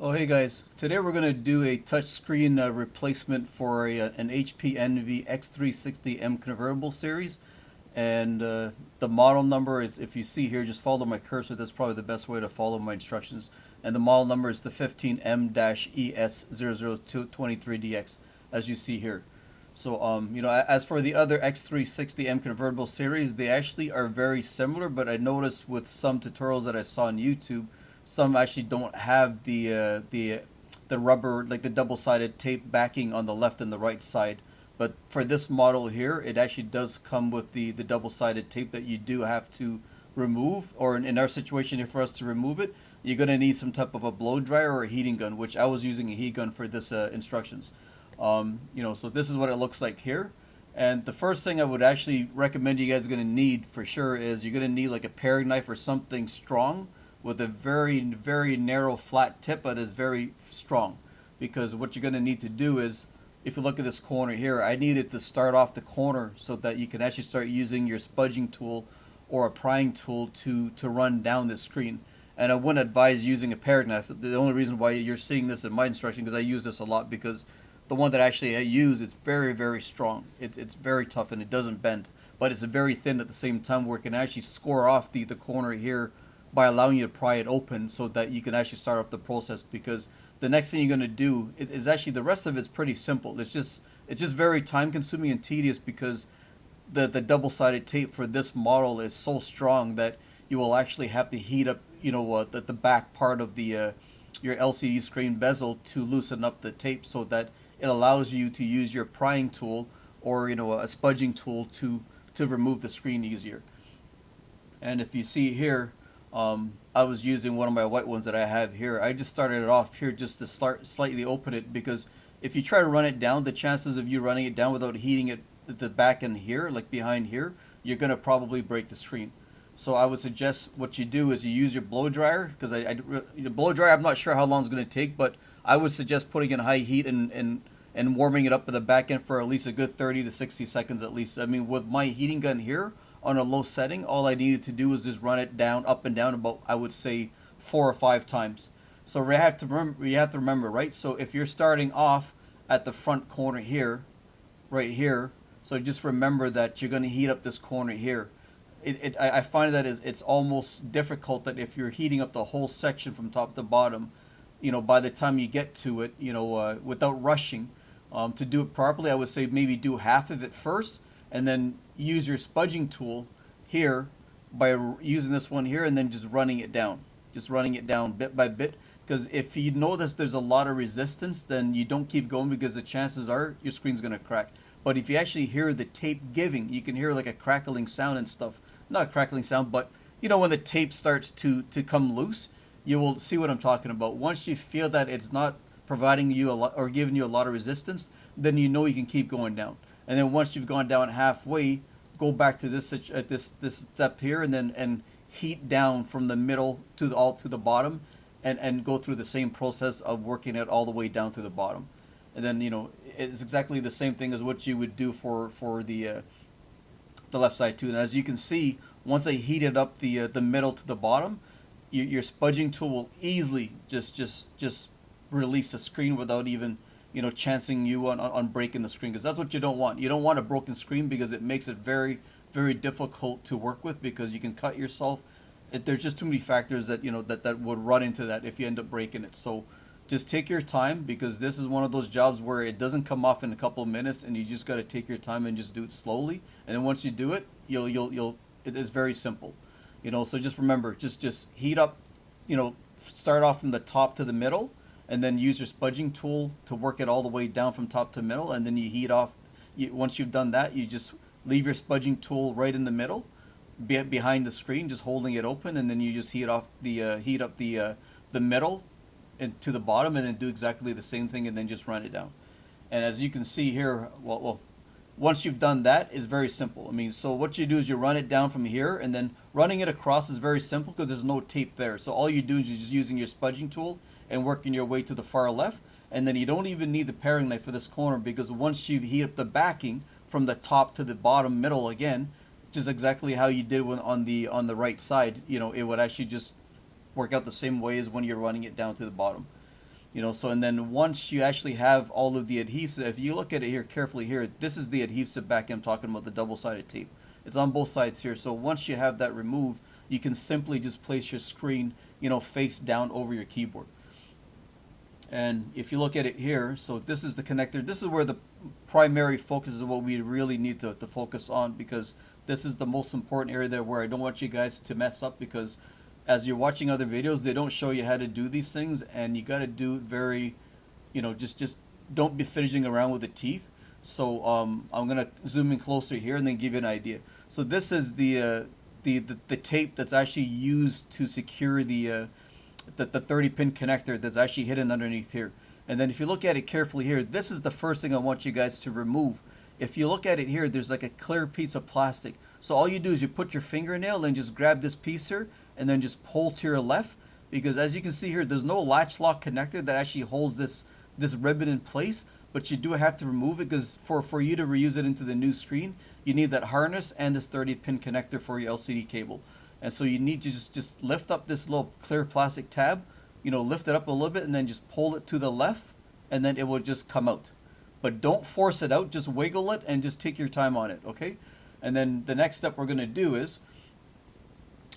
Oh hey guys, today we're going to do a touchscreen replacement for an HP Envy X360M convertible series, and the model number is, if you see here, just follow my cursor. That's probably the best way to follow my instructions, and the model number is the 15M-ES0023DX, as you see here. So as for the other X360M convertible series, they actually are very similar, but I noticed with some tutorials that I saw on YouTube, some actually don't have the rubber, like the double-sided tape backing on the left and the right side. But for this model here, it actually does come with the double-sided tape that you do have to remove, or in our situation here, for us to remove it, you're going to need some type of a blow dryer or a heating gun, which I was using a heat gun for this instructions. So this is what it looks like here. And the first thing I would actually recommend you guys are going to need for sure is you're going to need like a paring knife or something strong with a very, very narrow flat tip that is very strong. Because what you're going to need to do is, if you look at this corner here, I needed to start off the corner so that you can actually start using your spudging tool or a prying tool to run down the screen. And I wouldn't advise using a paring knife. The only reason why you're seeing this in my instruction, because I use this a lot, because the one that actually I use, it's very, very strong. It's very tough and it doesn't bend, but it's very thin at the same time, where it can actually score off the corner here by allowing you to pry it open so that you can actually start off the process. Because the next thing you're going to do is actually, the rest of it's pretty simple. It's just very time consuming and tedious, because the double-sided tape for this model is so strong that you will actually have to heat up the back part of the your LCD screen bezel to loosen up the tape, so that it allows you to use your prying tool or a spudging tool to remove the screen easier. And if you see here, I was using one of my white ones that I have here. I just started it off here just to start slightly open it, because if you try to run it down, the chances of you running it down without heating it at the back end here, like behind here, you're going to probably break the screen. So I would suggest what you do is you use your blow dryer, because the blow dryer, I'm not sure how long it's going to take, but I would suggest putting in high heat and warming it up at the back end for at least a good 30 to 60 seconds at least. I mean, with my heating gun here on a low setting, all I needed to do was just run it down, up and down, about, I would say, 4 or 5 times. So you have to remember, right? So if you're starting off at the front corner here, right here, so just remember that you're going to heat up this corner here. I find that it's almost difficult that if you're heating up the whole section from top to bottom, by the time you get to it, without rushing, to do it properly, I would say maybe do half of it first, and then use your spudging tool here by using this one here, and then just running it down bit by bit. Because if you notice there's a lot of resistance, then you don't keep going, because the chances are your screen's going to crack. But if you actually hear the tape giving, you can hear like a crackling sound and stuff. Not a crackling sound, but when the tape starts to come loose, you will see what I'm talking about. Once you feel that it's not providing you a lot or giving you a lot of resistance, then you can keep going down. And then once you've gone down halfway, go back to this step here, and then heat down from the middle to the bottom, and go through the same process of working it all the way down to the bottom. And then it's exactly the same thing as what you would do for the left side too. And as you can see, once I heated up the middle to the bottom, your spudging tool will easily just release the screen without even chancing you on breaking the screen, because that's what you don't want. You don't want a broken screen, because it makes it very, very difficult to work with, because you can cut yourself. There's just too many factors that that would run into that if you end up breaking it. So just take your time, because this is one of those jobs where it doesn't come off in a couple of minutes, and you just got to take your time and just do it slowly. And then once you do it, it is very simple. So just remember, just heat up, start off from the top to the middle, and then use your spudging tool to work it all the way down from top to middle, and then you heat off. Once you've done that, you just leave your spudging tool right in the middle, behind the screen, just holding it open, and then you just heat up the middle and to the bottom, and then do exactly the same thing, and then just run it down. And as you can see here, once you've done that, it's very simple. I mean, so what you do is you run it down from here, and then running it across is very simple, because there's no tape there. So all you do is you're just using your spudging tool and working your way to the far left, and then you don't even need the paring knife for this corner, because once you heat up the backing from the top to the bottom middle again, which is exactly how you did on the right side, it would actually just work out the same way as when you're running it down to the bottom. You know, so and then once you actually have all of the adhesive, if you look at it here carefully here, this is the adhesive back I'm talking about, the double-sided tape. It's on both sides here. So once you have that removed, you can simply just place your screen, you know, face down over your keyboard. And if you look at it here, so this is the connector. This is where the primary focus is what we really need to focus on, because this is the most important area there where I don't want you guys to mess up, because as you're watching other videos, they don't show you how to do these things, and you got to do it very, you know, just don't be fidgeting around with the teeth. So I'm gonna zoom in closer here and then give you an idea. So this is the tape that's actually used to secure the 30-pin connector that's actually hidden underneath here. And then if you look at it carefully here, this is the first thing I want you guys to remove. If you look at it here, there's like a clear piece of plastic. So all you do is you put your fingernail and just grab this piece here and then just pull to your left, because as you can see here, there's no latch lock connector that actually holds this ribbon in place, but you do have to remove it, because for you to reuse it into the new screen, you need that harness and this 30-pin connector for your LCD cable. And so you need to just lift up this little clear plastic tab, you know, lift it up a little bit and then just pull it to the left, and then it will just come out. But don't force it out, just wiggle it and just take your time on it, okay? And then the next step we're going to do is,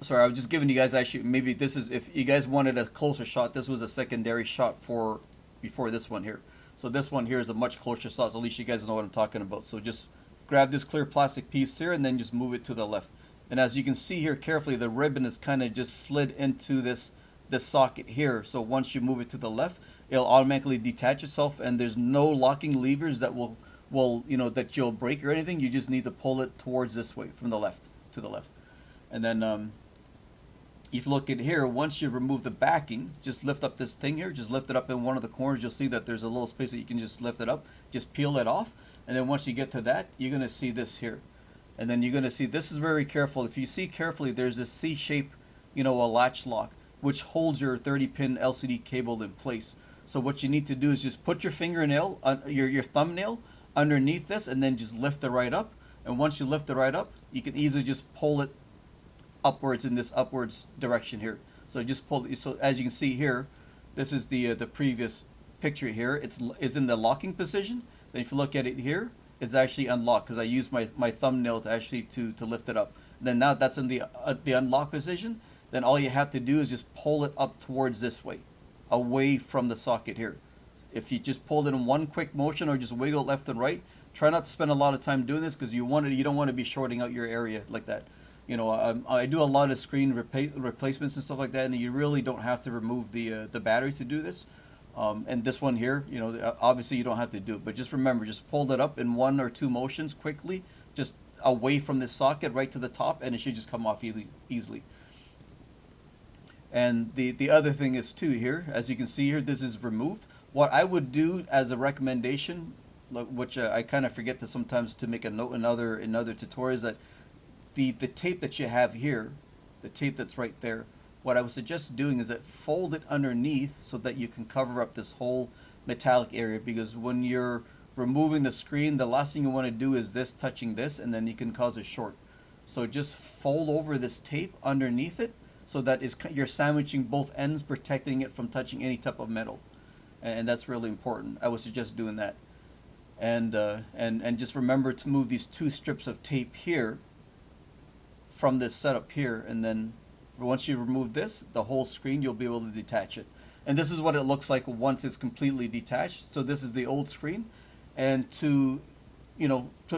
sorry, I was just giving you guys, actually, maybe this is, if you guys wanted a closer shot, this was a secondary shot for before this one here. So this one here is a much closer shot, so at least you guys know what I'm talking about. So just grab this clear plastic piece here and then just move it to the left. And as you can see here carefully, the ribbon is kind of just slid into this socket here. So once you move it to the left, it'll automatically detach itself, and there's no locking levers that will you know, that you'll break or anything. You just need to pull it towards this way, from the left to the left. And then if you look at here, once you've removed the backing, just lift up this thing here, just lift it up in one of the corners. You'll see that there's a little space that you can just lift it up, just peel it off. And then once you get to that, you're going to see this here. And then you're going to see, this is very careful. If you see carefully, there's this C-shape, you know, a latch lock, which holds your 30-pin LCD cable in place. So what you need to do is just put your fingernail, your thumbnail underneath this, and then just lift it right up. And once you lift it right up, you can easily just pull it upwards in this upwards direction here. So just pull it. So as you can see here, this is the previous picture here. It's in the locking position. Then if you look at it here, it's actually unlocked, because I used my thumbnail to actually to lift it up. And then now that's in the unlock position. Then all you have to do is just pull it up towards this way, away from the socket here. If you just pull it in one quick motion or just wiggle it left and right, try not to spend a lot of time doing this, because you don't want to be shorting out your area like that. You know, I do a lot of screen replacements and stuff like that, and you really don't have to remove the battery to do this. And this one here, you know, obviously you don't have to do it, but just remember, just pull it up in one or two motions quickly, just away from this socket right to the top, and it should just come off easily. And the other thing is too here, as you can see here, this is removed. What I would do as a recommendation, which I kind of forget to sometimes to make a note in other tutorials, that the tape that you have here, the tape that's right there, what I would suggest doing is that fold it underneath so that you can cover up this whole metallic area, because when you're removing the screen, the last thing you want to do is this touching this, and then you can cause a short. So just fold over this tape underneath it so that you're sandwiching both ends, protecting it from touching any type of metal. And that's really important. I would suggest doing that. And just remember to move these two strips of tape here from this setup here, and then once you remove this, the whole screen, you'll be able to detach it. And this is what it looks like once it's completely detached. So this is the old screen, and to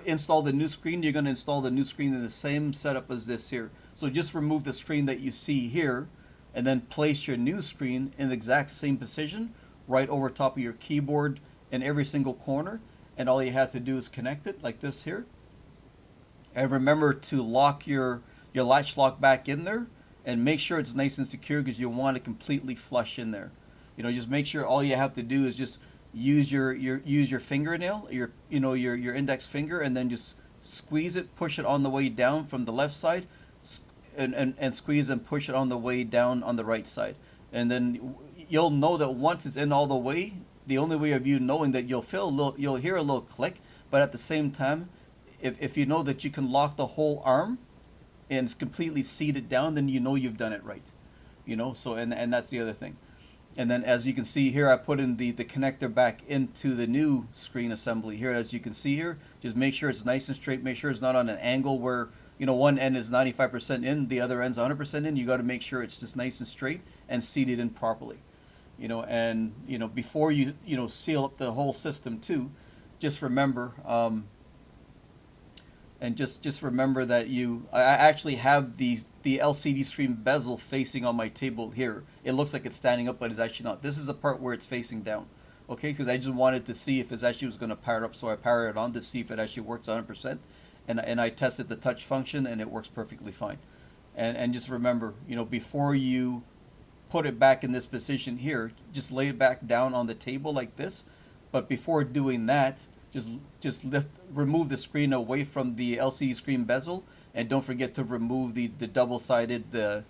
install the new screen, you're going to install the new screen in the same setup as this here. So just remove the screen that you see here, and then place your new screen in the exact same position right over top of your keyboard in every single corner, and all you have to do is connect it like this here. And remember to lock your latch lock back in there, and make sure it's nice and secure, because you want it completely flush in there. You know, just make sure all you have to do is just use your fingernail, your index finger, and then just squeeze it, push it on the way down from the left side, and squeeze and push it on the way down on the right side. And then you'll know that once it's in all the way, the only way of you knowing that you'll hear a little click, but at the same time, if you know that you can lock the whole arm and it's completely seated down, then you know you've done it right. You know, so and that's the other thing. And then as you can see here, I put in the connector back into the new screen assembly here. As you can see here, just make sure it's nice and straight. Make sure it's not on an angle where, you know, one end is 95% in, the other end's 100% in. You got to make sure it's just nice and straight and seated in properly. You know, and, you know, before you seal up the whole system too, just remember, and just remember that I actually have the LCD screen bezel facing on my table here. It looks like it's standing up, but it's actually not. This is the part where it's facing down. Okay, because I just wanted to see if it actually was going to power up, so I powered it on to see if it actually works 100%. And I tested the touch function, and it works perfectly fine. And just remember, you know, before you put it back in this position here, just lay it back down on the table like this. But before doing that, just remove the screen away from the LCD screen bezel, and don't forget to remove the double-sided the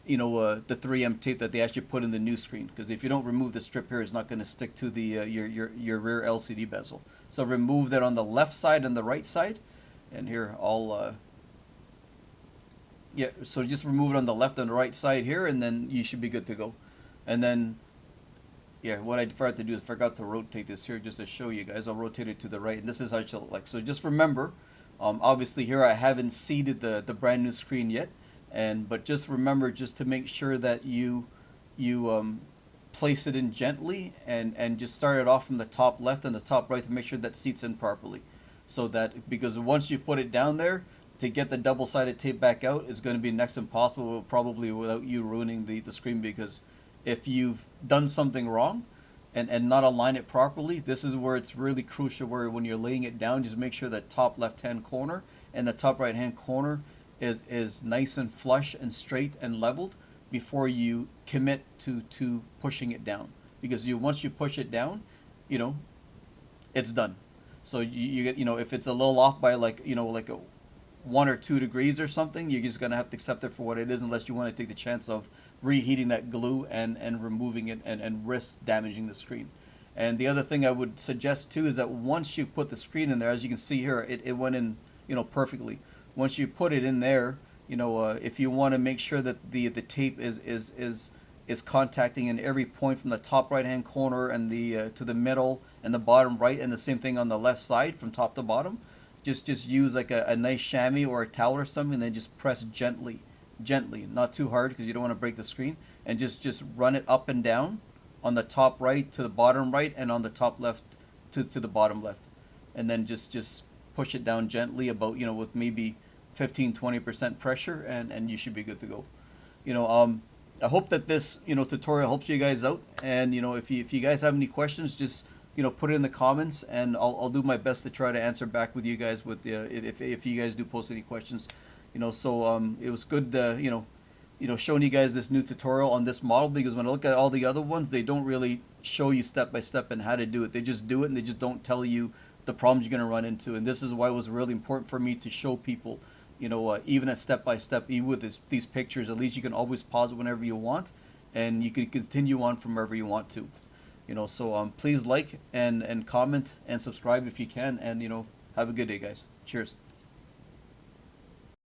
3M tape that they actually put in the new screen, because if you don't remove the strip here, it's not going to stick to the your rear LCD bezel. So remove that on the left side and the right side, and here so just remove it on the left and the right side here, and then you should be good to go. And then what I forgot to do is forgot to rotate this here just to show you guys. I'll rotate it to the right, and this is how it should look like. So just remember, obviously here I haven't seated the brand new screen yet, but just remember just to make sure that you place it in gently, and just start it off from the top left and the top right to make sure that seats in properly. So that, because once you put it down there, to get the double-sided tape back out is going to be next impossible, probably without you ruining the screen, because if you've done something wrong and not align it properly, this is where it's really crucial, where when you're laying it down, just make sure that top left-hand corner and the top right-hand corner is nice and flush and straight and leveled before you commit to pushing it down. Because once you push it down, you know, it's done. So you get, you know, if it's a little off by like a 1 or 2 degrees or something, you're just gonna have to accept it for what it is, unless you want to take the chance of reheating that glue and removing it and risk damaging the screen. And the other thing I would suggest too is that once you put the screen in there, as you can see here, it went in, you know, perfectly. Once you put it in there, you know, if you want to make sure that the tape is contacting in every point from the top right hand corner and the to the middle and the bottom right, and the same thing on the left side from top to bottom, just use like a nice chamois or a towel or something, and then just press gently, not too hard because you don't want to break the screen, and just run it up and down on the top right to the bottom right, and on the top left to the bottom left, and then just push it down gently, about, you know, with maybe 15-20% pressure, and you should be good to go. You know, I hope that this, you know, tutorial helps you guys out, and, you know, if you guys have any questions, just, you know, put it in the comments, and I'll do my best to try to answer back with you guys with if you guys do post any questions. You know, so it was good, you know, showing you guys this new tutorial on this model, because when I look at all the other ones, they don't really show you step by step and how to do it. They just do it, and they just don't tell you the problems you're going to run into. And this is why it was really important for me to show people, you know, even at step by step, even with these pictures, at least you can always pause it whenever you want, and you can continue on from wherever you want to. You know, so please like and comment and subscribe if you can, and, you know, have a good day, guys. Cheers.